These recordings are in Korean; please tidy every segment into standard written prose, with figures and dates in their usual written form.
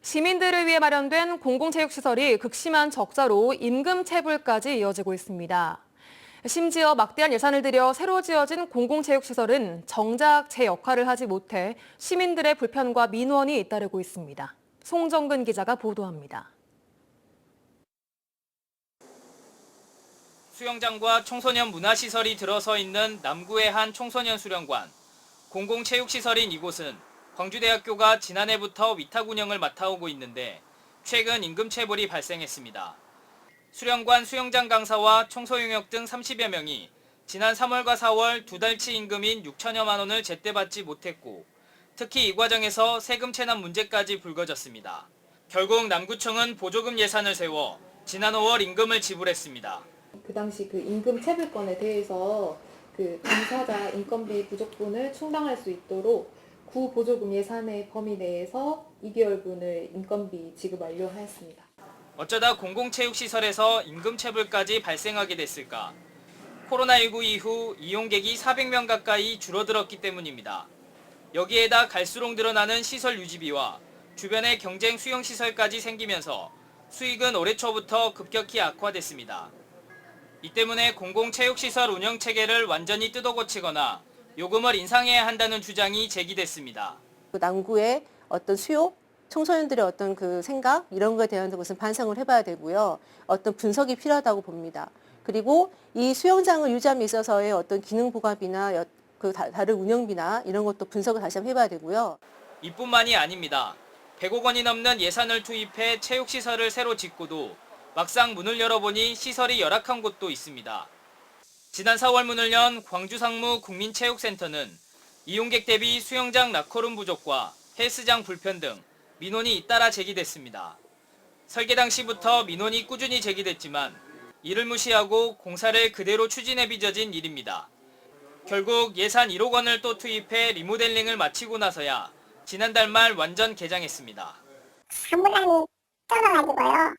시민들을 위해 마련된 공공체육시설이 극심한 적자로 임금체불까지 이어지고 있습니다. 심지어 막대한 예산을 들여 새로 지어진 공공체육시설은 정작 제 역할을 하지 못해 시민들의 불편과 민원이 잇따르고 있습니다. 송정근 기자가 보도합니다. 수영장과 청소년 문화시설이 들어서 있는 남구의 한 청소년 수련관. 공공체육시설인 이곳은 광주대학교가 지난해부터 위탁 운영을 맡아오고 있는데 최근 임금체불이 발생했습니다. 수련관 수영장 강사와 청소용역 등 30여 명이 지난 3월과 4월 두 달치 임금인 6천여만 원을 제때 받지 못했고 특히 이 과정에서 세금 체납 문제까지 불거졌습니다. 결국 남구청은 보조금 예산을 세워 지난 5월 임금을 지불했습니다. 그 당시 그 임금 체불건에 대해서 그 당사자 인건비 부족분을 충당할 수 있도록 구 보조금 예산의 범위 내에서 2개월분을 인건비 지급 완료하였습니다. 어쩌다 공공체육시설에서 임금체불까지 발생하게 됐을까? 코로나19 이후 이용객이 400명 가까이 줄어들었기 때문입니다. 여기에다 갈수록 늘어나는 시설 유지비와 주변에 경쟁 수영시설까지 생기면서 수익은 올해 초부터 급격히 악화됐습니다. 이 때문에 공공체육시설 운영체계를 완전히 뜯어고치거나 요금을 인상해야 한다는 주장이 제기됐습니다. 남구의 어떤 수요, 청소년들의 어떤 그 생각 이런 거에 대한 것은 반성을 해봐야 되고요. 어떤 분석이 필요하다고 봅니다. 그리고 이 수영장을 유지함에 있어서의 어떤 기능 보강비나 그 다른 운영비나 이런 것도 분석을 다시 한번 해봐야 되고요. 이뿐만이 아닙니다. 100억 원이 넘는 예산을 투입해 체육시설을 새로 짓고도 막상 문을 열어보니 시설이 열악한 곳도 있습니다. 지난 4월 문을 연 광주상무 국민체육센터는 이용객 대비 수영장 라커룸 부족과 헬스장 불편 등 민원이 잇따라 제기됐습니다. 설계 당시부터 민원이 꾸준히 제기됐지만 이를 무시하고 공사를 그대로 추진해 빚어진 일입니다. 결국 예산 1억 원을 또 투입해 리모델링을 마치고 나서야 지난달 말 완전 개장했습니다. 사물함이 좁아가지고요.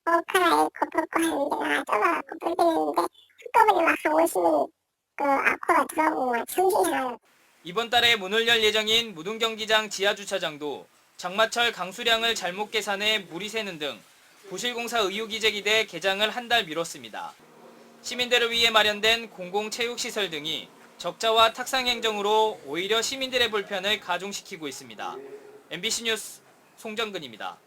오카라에 덮었고 하는 데가 좁아갖고 불편했는데 한꺼번에 막 한 50명 그 아쿠아가 들어오고 막 정신이 이번 달에 문을 열 예정인 무등경기장 지하주차장도 장마철 강수량을 잘못 계산해 물이 새는 등 부실공사 의혹이 제기돼 개장을 한 달 미뤘습니다. 시민들을 위해 마련된 공공체육시설 등이 적자와 탁상행정으로 오히려 시민들의 불편을 가중시키고 있습니다. MBC 뉴스 송정근입니다.